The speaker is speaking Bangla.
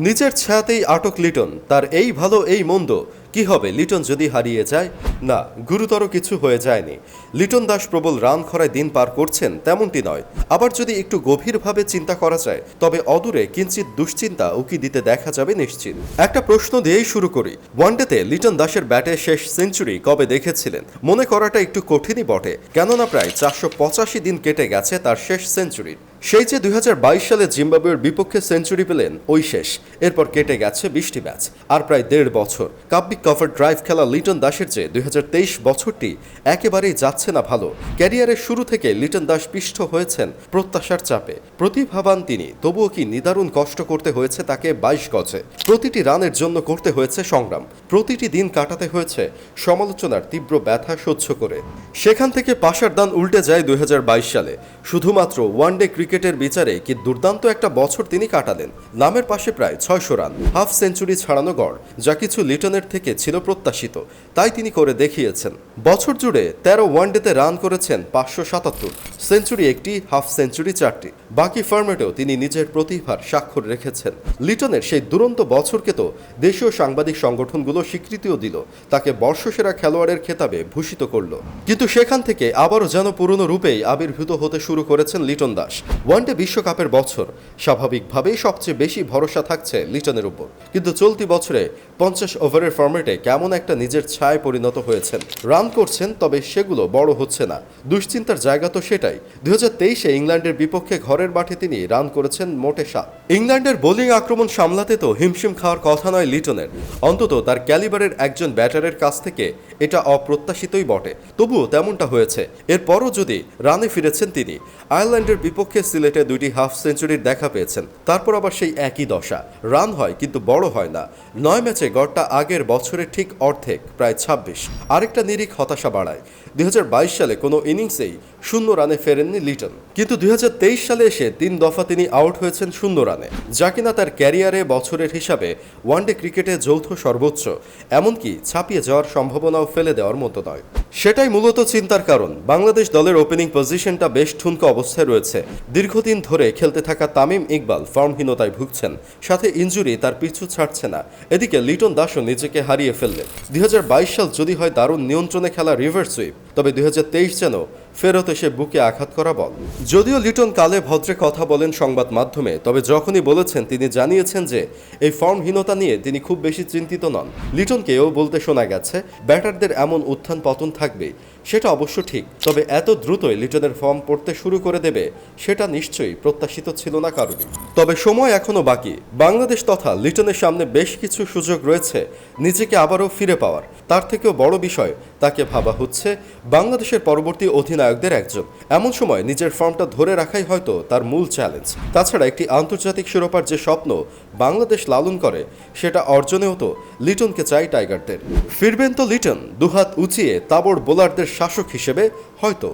নিজের ছায়াতেই আটক লিটন। তার এই ভালো এই মন্দ কি হবে লিটন যদি হারিয়ে যায়? না, গুরুতর কিছু হয়ে যায়নি। লিটন দাস প্রবল রান খরায় দিন পার করছেন তেমনটি নয়। আবার যদি একটু গভীরভাবে চিন্তা করা যায় তবে অদূরে কিঞ্চিত দুশ্চিন্তা উকি দিতে দেখা যাবে নিশ্চিত। একটা প্রশ্ন দিয়েই শুরু করি। ওয়ানডেতে লিটন দাসের ব্যাটে শেষ সেঞ্চুরি কবে দেখেছিলেন? মনে করাটা একটু কঠিনই বটে, কেননা প্রায় 485 দিন কেটে গেছে তার শেষ সেঞ্চুরির। সেই যে 2022 সালে জিম্বাবুয়ের বিপক্ষে সেঞ্চুরি পেলেন ওই শেষ। এরপর কেটে গেছে 20টি ম্যাচ আর প্রায় 1.5 বছর। কাব্যিক কভার ড্রাইভ খেলা লিটন দাসের যে 2023 বছরটি একেবারেই যাচ্ছে না ভালো। ক্যারিয়ারের শুরু থেকে লিটন দাস পিষ্ট হয়েছেন প্রত্যাশার চাপে। প্রতিভাবান তিনি, তবুও কি নিদারুণ কষ্ট করতে হয়েছে তাকে 22 গজে। প্রতিটি রানের জন্য করতে হয়েছে সংগ্রাম, প্রতিটি দিন কাটাতে হয়েছে সমালোচনার তীব্র ব্যথা সহ্য করে। সেখান থেকে পাশার দান উল্টে যায় 2022 সালে। শুধুমাত্র ওয়ানডে ক্রিকেটের বিচারে কি দুর্দান্ত একটা বছর তিনি কাটালেন। নামের পাশে প্রায় 600 রান, হাফ সেঞ্চুরি ছাড়ানো গড়, যা কিছু লিটনের থেকে ছিল প্রত্যাশিত, তাই তিনি করে দেখিয়েছেন। বছর জুড়ে 13 ওয়ানডেতে রান করেছেন 577, সেঞ্চুরি একটি, হাফ সেঞ্চুরি 4টি। বাকি ফরম্যাটেও তিনি নিজের প্রতিভার স্বাক্ষর রেখেছেন। লিটনের সেই দুরন্ত বছরকে তো দেশীয় সাংবাদিক সংগঠনগুলো স্বীকৃতিও দিল, তাকে বর্ষসেরা খেলোয়াড়ের খেতাবে ভূষিত করল। কিন্তু সেখান থেকে আবারও যেন পুরনো রূপেই আবির্ভূত হতে শুরু করেছেন লিটন দাস। ওয়ানডে বিশ্বকাপের বছর, স্বাভাবিকভাবেই সবচেয়ে বেশি ভরসা থাকছে লিটনের উপর। কিন্তু চলতি বছরে 50 ওভারের ফরম্যাটে কেমন একটা নিজের ছায়ায় পরিণত হয়েছেন। রান করছেন, তবে সেগুলো বড় হচ্ছে না। দুশ্চিন্তার জায়গা তো সেটাই। 2023-এ ইংল্যান্ডের বিপক্ষে ঘরের মাঠে তিনি রান করেছেন মোটে 7। ইংল্যান্ডের বোলিং আক্রমণ সামলাতে তো হিমশিম খাওয়ার কথা নয় লিটনের। অন্তত তার ক্যালিবারের একজন ব্যাটারের কাছ থেকে এটা অপ্রত্যাশিতই বটে, তবুও তেমনটা হয়েছে। এরপরও যদি রানে ফিরেছেন তিনি। আয়ারল্যান্ডের বিপক্ষে সিলেটে 2টি হাফ সেঞ্চুরির দেখা পেয়েছেন, তারপর আবার সেই একই দশা। রান হয় কিন্তু বড় হয় না। 9 ম্যাচে গড়টা আগের বছরের ঠিক অর্ধেক, প্রায় 26। আরেকটা নিরিখ হতাশা বাড়ায়। 2022 সালে কোনো ইনিংসেই 0 রানে ফেরেননি লিটন, কিন্তু 2023 সালে এসে 3 দফা তিনি আউট হয়েছেন 0 রানে, যা কিনা তার ক্যারিয়ারে বছরের হিসাবে ওয়ানডে ক্রিকেটে যৌথ সর্বোচ্চ। এমনকি ছাপিয়ে যাওয়ার সম্ভাবনাও ফেলে দেওয়ার মতো নয়। সেটাই মূলত চিন্তার কারণ। বাংলাদেশ দলের ওপেনিং পজিশনটা বেশ ঠুনকো অবস্থায় রয়েছে। দীর্ঘদিন ধরে খেলতে থাকা তামিম ইকবাল ফর্মহীনতায় ভুগছেন, সাথে ইনজুরি তার পিছু ছাড়ছে না। এদিকে লিটন দাসও নিজেকে হারিয়ে ফেললেন। 2022 সাল যদি হয় দারুণ নিয়ন্ত্রণে খেলা রিভার্স সুইপ, তবে 2023 যেন ফেরত এসে বুকে আঘাত করা বল। যদিও লিটন কালে ভদ্রে কথা বলেন সংবাদ মাধ্যমে, তবে যখনই বলেছেন তিনি জানিয়েছেন যে এই ফর্মহীনতা নিয়ে তিনি খুব বেশি চিন্তিত নন। লিটনকেও বলতে শোনা গেছে ব্যাটারদের এমন উত্থান পতন থাকবেই, সেটা অবশ্য ঠিক। তবে এত দ্রুতই লিটনের ফর্ম পড়তে শুরু করে দেবে সেটা নিশ্চয়ই প্রত্যাশিত ছিল না কারোরই। তবে সময় এখনো বাকি। বাংলাদেশ তথা লিটনের সামনে বেশ কিছু সুযোগ রয়েছে নিজেকে আবারও ফিরে পাওয়ার। তার থেকেও বড় বিষয়, তাকে ভাবা হচ্ছে বাংলাদেশের পরবর্তী অধিনায়কদের একজন। এমন সময় নিজের ফর্মটা ধরে রাখাই হয়তো তার মূল চ্যালেঞ্জ। তাছাড়া একটি আন্তর্জাতিক শিরোপার যে স্বপ্ন বাংলাদেশ লালন করে, সেটা অর্জনেও তো লিটনকে চাই টাইগারদের। ফিরবেন তো লিটন দুহাত উঁচিয়ে তাবড় বোলারদের শাসক হিসেবে হয়তো।